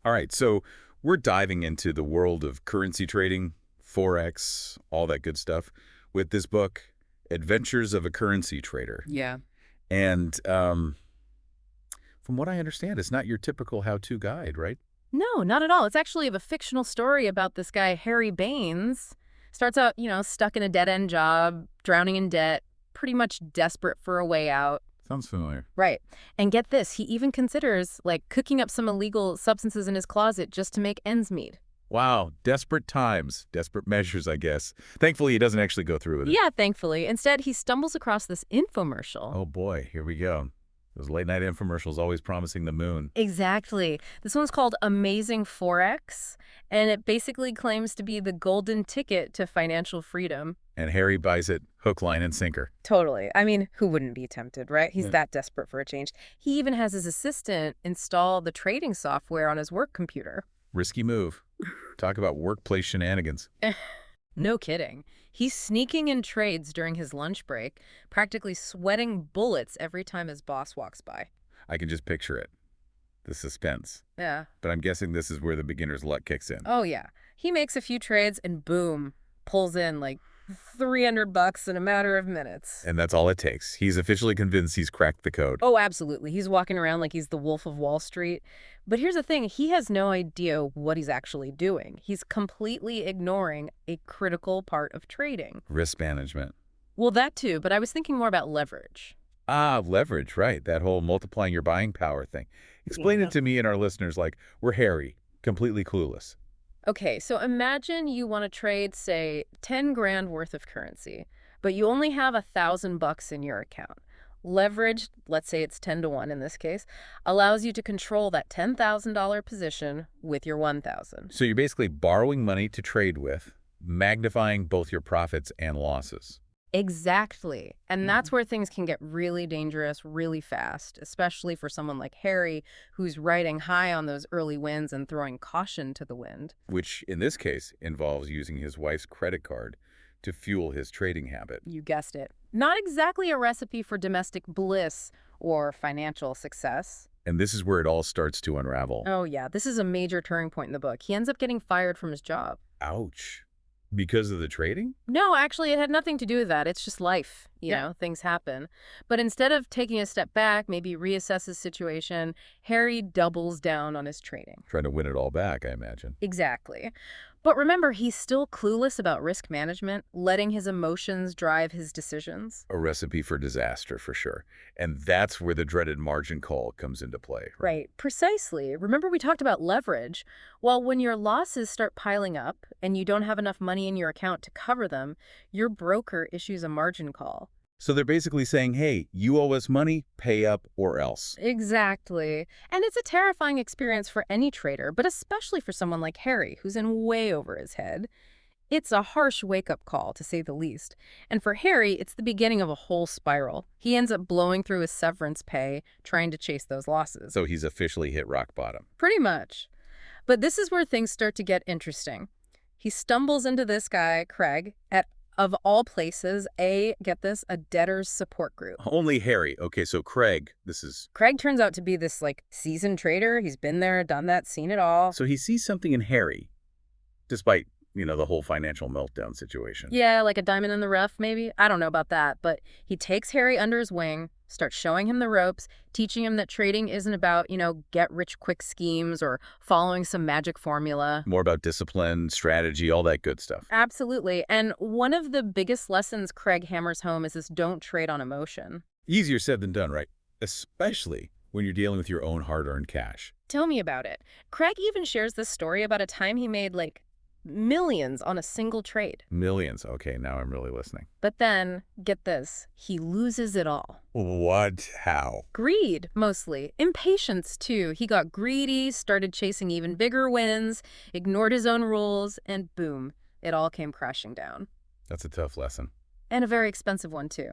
All right, so we're diving into the world of currency trading, forex, all that good stuff, with this book, Adventures of a Currency Trader. Yeah. And from what I understand, it's not your typical how-to guide, right? No, not at all. It's actually a fictional story about this guy, Harry Baines. Starts out, stuck in a dead-end job, drowning in debt, pretty much desperate for a way out. Sounds familiar. Right. And get this, he even considers, like, cooking up some illegal substances in his closet just to make ends meet. Wow, desperate times, desperate measures, I guess. Thankfully, he doesn't actually go through with it. Yeah, thankfully. Instead, he stumbles across this infomercial. Oh boy, here we go. Those late-night infomercials always promising the moon. Exactly. This one's called Amazing Forex, and it basically claims to be the golden ticket to financial freedom. And Harry buys it hook, line, and sinker. Totally. I mean, who wouldn't be tempted, right? He's Yeah. that desperate for a change. He even has his assistant install the trading software on his work computer. Risky move. Talk about workplace shenanigans. No kidding. He's sneaking in trades during his lunch break, practically sweating bullets every time his boss walks by. I can just picture it. The suspense. Yeah. But I'm guessing this is where the beginner's luck kicks in. Oh, yeah. He makes a few trades and boom, pulls in like $300 in a matter of minutes. And that's all it takes. He's officially convinced he's cracked the code. Oh, absolutely. He's walking around like he's the Wolf of Wall Street. But here's the thing. He has no idea what he's actually doing. He's completely ignoring a critical part of trading. Risk management. Well, that too, but I was thinking more about leverage. Ah, leverage, right. That whole multiplying your buying power thing. Explain it to me and our listeners like we're Harry, completely clueless. Okay, so imagine you want to trade, say, 10 grand worth of currency, but you only have $1,000 in your account. Leverage, let's say it's 10 to 1 in this case, allows you to control that $10,000 position with your 1,000. So you're basically borrowing money to trade with, magnifying both your profits and losses. Exactly. And that's where things can get really dangerous really fast, especially for someone like Harry, who's riding high on those early wins and throwing caution to the wind. Which in this case involves using his wife's credit card to fuel his trading habit. You guessed it. Not exactly a recipe for domestic bliss or financial success. And this is where it all starts to unravel. Oh, yeah. This is a major turning point in the book. He ends up getting fired from his job. Ouch. Because of the trading? No, actually, it had nothing to do with that. It's just life. Things happen. But instead of taking a step back, maybe reassess his situation, Harry doubles down on his trading. Trying to win it all back, I imagine. Exactly. But remember, he's still clueless about risk management, letting his emotions drive his decisions. A recipe for disaster, for sure. And that's where the dreaded margin call comes into play. Right, precisely. Remember we talked about leverage? Well, when your losses start piling up and you don't have enough money in your account to cover them, your broker issues a margin call. So they're basically saying, hey, you owe us money, pay up or else. Exactly. And it's a terrifying experience for any trader, but especially for someone like Harry, who's in way over his head. It's a harsh wake-up call, to say the least. And for Harry, it's the beginning of a whole spiral. He ends up blowing through his severance pay, trying to chase those losses. So he's officially hit rock bottom. Pretty much. But this is where things start to get interesting. He stumbles into this guy, Craig, at, of all places, get this, a debtor's support group. Only Harry. Okay, so Craig, Craig turns out to be this, seasoned trader. He's been there, done that, seen it all. So he sees something in Harry, despite, the whole financial meltdown situation. Yeah, like a diamond in the rough, maybe? I don't know about that. But he takes Harry under his wing, starts showing him the ropes, teaching him that trading isn't about, get-rich-quick schemes or following some magic formula. More about discipline, strategy, all that good stuff. Absolutely. And one of the biggest lessons Craig hammers home is this: don't trade on emotion. Easier said than done, right? Especially when you're dealing with your own hard-earned cash. Tell me about it. Craig even shares this story about a time he made, millions on a single trade. Millions. Okay, now I'm really listening. But then, get this, he loses it all. What? How? Greed, mostly. Impatience, too. He got greedy, started chasing even bigger wins, ignored his own rules, and boom, it all came crashing down. That's a tough lesson. And a very expensive one, too.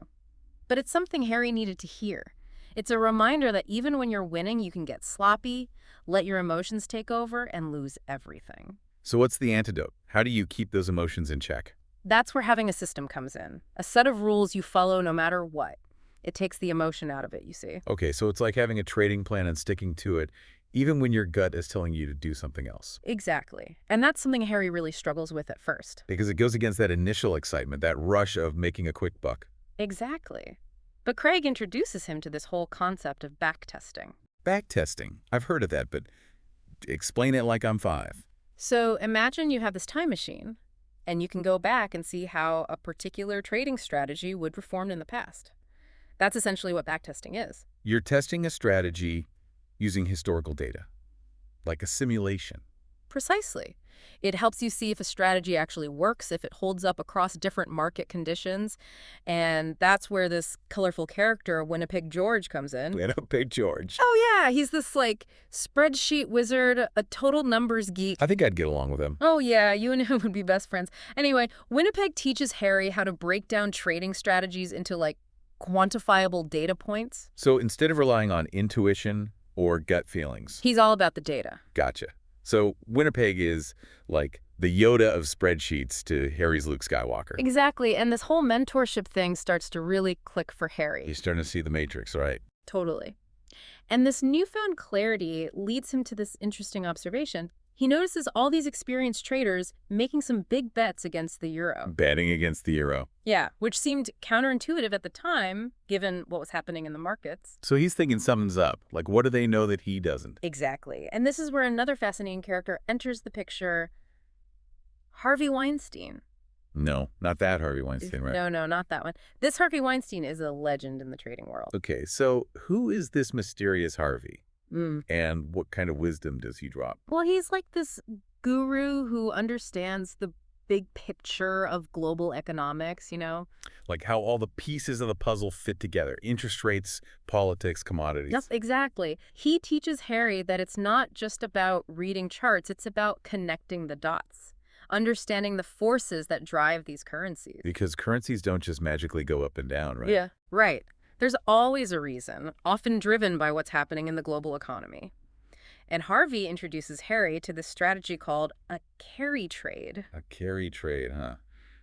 But it's something Harry needed to hear. It's a reminder that even when you're winning, you can get sloppy, let your emotions take over, and lose everything. So what's the antidote? How do you keep those emotions in check? That's where having a system comes in. A set of rules you follow no matter what. It takes the emotion out of it, you see. Okay, so it's like having a trading plan and sticking to it, even when your gut is telling you to do something else. Exactly. And that's something Harry really struggles with at first. Because it goes against that initial excitement, that rush of making a quick buck. Exactly. But Craig introduces him to this whole concept of backtesting. Backtesting. I've heard of that, but explain it like I'm 5. So imagine you have this time machine, and you can go back and see how a particular trading strategy would perform in the past. That's essentially what backtesting is. You're testing a strategy using historical data, like a simulation. Precisely. It helps you see if a strategy actually works, if it holds up across different market conditions. And that's where this colorful character, Winnipeg George, comes in. Winnipeg George. Oh, yeah. He's this, spreadsheet wizard, a total numbers geek. I think I'd get along with him. Oh, yeah. You and him would be best friends. Anyway, Winnipeg teaches Harry how to break down trading strategies into, quantifiable data points. So instead of relying on intuition or gut feelings. He's all about the data. Gotcha. So Winnipeg is like the Yoda of spreadsheets to Harry's Luke Skywalker. Exactly. And this whole mentorship thing starts to really click for Harry. He's starting to see the Matrix, right? Totally. And this newfound clarity leads him to this interesting observation. He notices all these experienced traders making some big bets against the euro. Betting against the euro. Yeah, which seemed counterintuitive at the time, given what was happening in the markets. So he's thinking something's up. Like, what do they know that he doesn't? Exactly. And this is where another fascinating character enters the picture, Harvey Weinstein. No, not that Harvey Weinstein, right? No, not that one. This Harvey Weinstein is a legend in the trading world. Okay, so who is this mysterious Harvey? Mm. And what kind of wisdom does he drop? Well, he's like this guru who understands the big picture of global economics, Like how all the pieces of the puzzle fit together. Interest rates, politics, commodities. Yep, exactly. He teaches Harry that it's not just about reading charts, it's about connecting the dots, understanding the forces that drive these currencies. Because currencies don't just magically go up and down, right? Yeah, right. There's always a reason, often driven by what's happening in the global economy. And Harvey introduces Harry to this strategy called a carry trade. A carry trade, huh?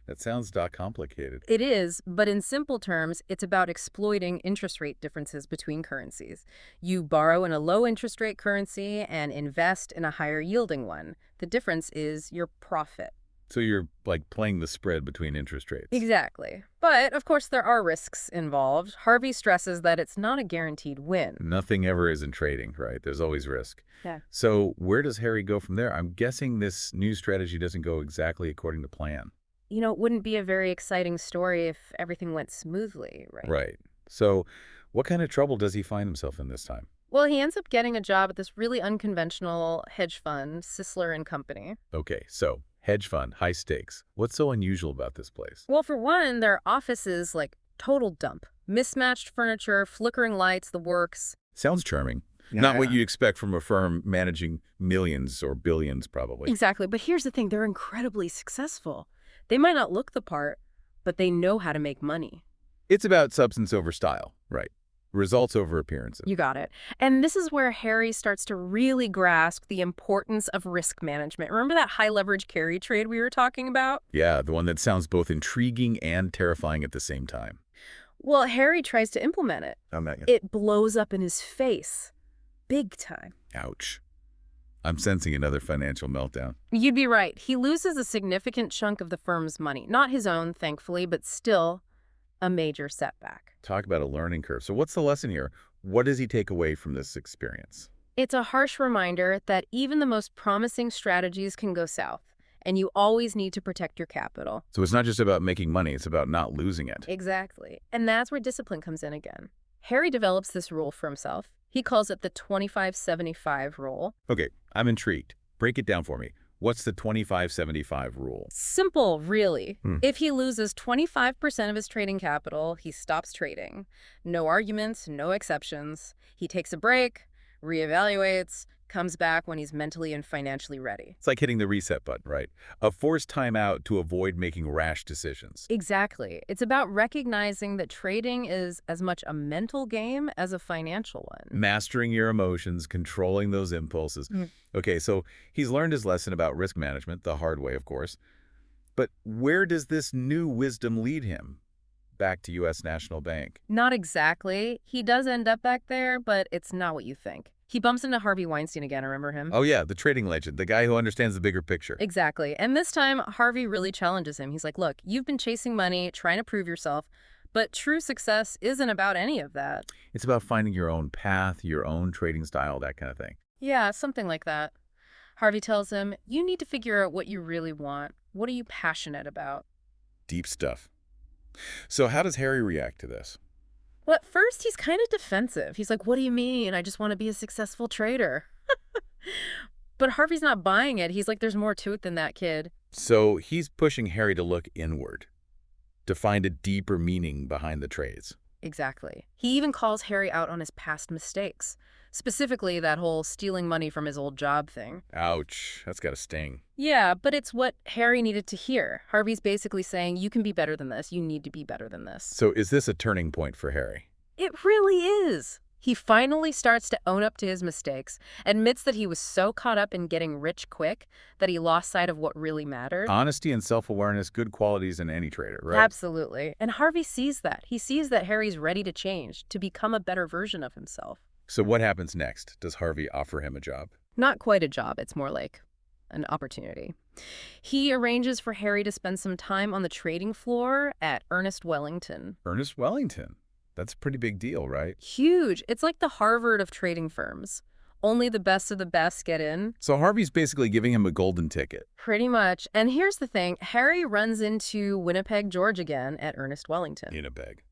That sounds complicated. It is, but in simple terms, it's about exploiting interest rate differences between currencies. You borrow in a low interest rate currency and invest in a higher yielding one. The difference is your profit. So you're like playing the spread between interest rates. Exactly. But, of course, there are risks involved. Harvey stresses that it's not a guaranteed win. Nothing ever is in trading, right? There's always risk. Yeah. So where does Harry go from there? I'm guessing this new strategy doesn't go exactly according to plan. It wouldn't be a very exciting story if everything went smoothly, right? Right. So what kind of trouble does he find himself in this time? Well, he ends up getting a job at this really unconventional hedge fund, Sisler and Company. Okay, so hedge fund, high stakes. What's so unusual about this place? Well, for one, their office is total dump. Mismatched furniture, flickering lights, the works. Sounds charming. Not what you expect from a firm managing millions or billions, probably. Exactly. But here's the thing. They're incredibly successful. They might not look the part, but they know how to make money. It's about substance over style, right? Results over appearances. You got it. And this is where Harry starts to really grasp the importance of risk management. Remember that high leverage carry trade we were talking about? Yeah, the one that sounds both intriguing and terrifying at the same time. Well, Harry tries to implement it. It blows up in his face. Big time. Ouch. I'm sensing another financial meltdown. You'd be right. He loses a significant chunk of the firm's money. Not his own, thankfully, but still a major setback. Talk about a learning curve. So what's the lesson here? What does he take away from this experience? It's a harsh reminder that even the most promising strategies can go south, and you always need to protect your capital. So it's not just about making money, it's about not losing it. Exactly. And that's where discipline comes in again. Harry develops this rule for himself. He calls it the 25-75 rule. Okay, I'm intrigued. Break it down for me. What's the 25-75 rule? Simple, really. If he loses 25% of his trading capital, he stops trading. No arguments, no exceptions. He takes a break, reevaluates, comes back when he's mentally and financially ready. It's like hitting the reset button, right? A forced timeout to avoid making rash decisions. Exactly. It's about recognizing that trading is as much a mental game as a financial one. Mastering your emotions, controlling those impulses. Okay, so he's learned his lesson about risk management, the hard way, of course. But where does this new wisdom lead him? Back to U.S. National Bank. Not exactly. He does end up back there, but it's not what you think. He bumps into Harvey Weinstein again, remember him? Oh yeah, the trading legend, the guy who understands the bigger picture. Exactly. And this time, Harvey really challenges him. He's like, look, you've been chasing money, trying to prove yourself, but true success isn't about any of that. It's about finding your own path, your own trading style, that kind of thing. Yeah, something like that. Harvey tells him, you need to figure out what you really want. What are you passionate about? Deep stuff. So how does Harry react to this? Well, at first, he's kind of defensive. He's like, what do you mean? I just want to be a successful trader. But Harvey's not buying it. He's like, there's more to it than that, kid. So he's pushing Harry to look inward, to find a deeper meaning behind the trades. Exactly. He even calls Harry out on his past mistakes, specifically that whole stealing money from his old job thing. Ouch, that's got to sting. Yeah, but it's what Harry needed to hear. Harvey's basically saying, you can be better than this. You need to be better than this. So is this a turning point for Harry? It really is. He finally starts to own up to his mistakes, admits that he was so caught up in getting rich quick that he lost sight of what really mattered. Honesty and self-awareness, good qualities in any trader, right? Absolutely. And Harvey sees that. He sees that Harry's ready to change, to become a better version of himself. So what happens next? Does Harvey offer him a job? Not quite a job. It's more like an opportunity. He arranges for Harry to spend some time on the trading floor at Ernest Wellington. Ernest Wellington. That's a pretty big deal, right? Huge. It's like the Harvard of trading firms. Only the best of the best get in. So Harvey's basically giving him a golden ticket. Pretty much. And here's the thing. Harry runs into Winnipeg, George again at Ernest Wellington. Winnipeg.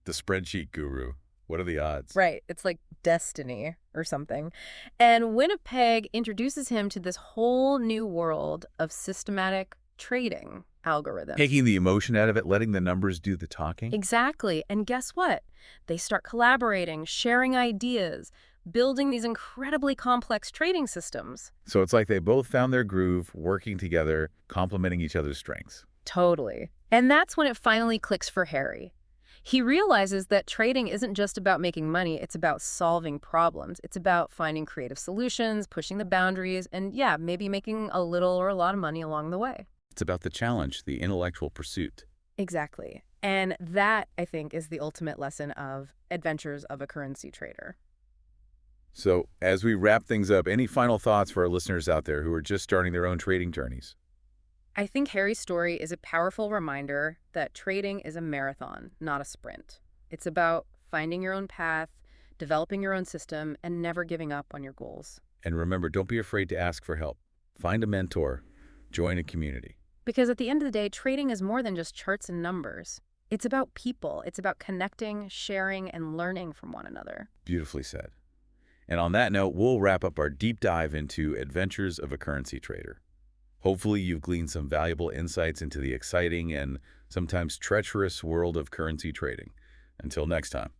The spreadsheet guru. What are the odds? Right. It's like destiny or something. And Winnipeg introduces him to this whole new world of systematic trading algorithms. Taking the emotion out of it, letting the numbers do the talking? Exactly. And guess what? They start collaborating, sharing ideas, building these incredibly complex trading systems. So it's like they both found their groove, working together, complementing each other's strengths. Totally. And that's when it finally clicks for Harry. He realizes that trading isn't just about making money, it's about solving problems. It's about finding creative solutions, pushing the boundaries, and yeah, maybe making a little or a lot of money along the way. It's about the challenge, the intellectual pursuit. Exactly. And that, I think, is the ultimate lesson of Adventures of a Currency Trader. So as we wrap things up, any final thoughts for our listeners out there who are just starting their own trading journeys? I think Harry's story is a powerful reminder that trading is a marathon, not a sprint. It's about finding your own path, developing your own system, and never giving up on your goals. And remember, don't be afraid to ask for help. Find a mentor. Join a community. Because at the end of the day, trading is more than just charts and numbers. It's about people. It's about connecting, sharing, and learning from one another. Beautifully said. And on that note, we'll wrap up our deep dive into Adventures of a Currency Trader. Hopefully you've gleaned some valuable insights into the exciting and sometimes treacherous world of currency trading. Until next time.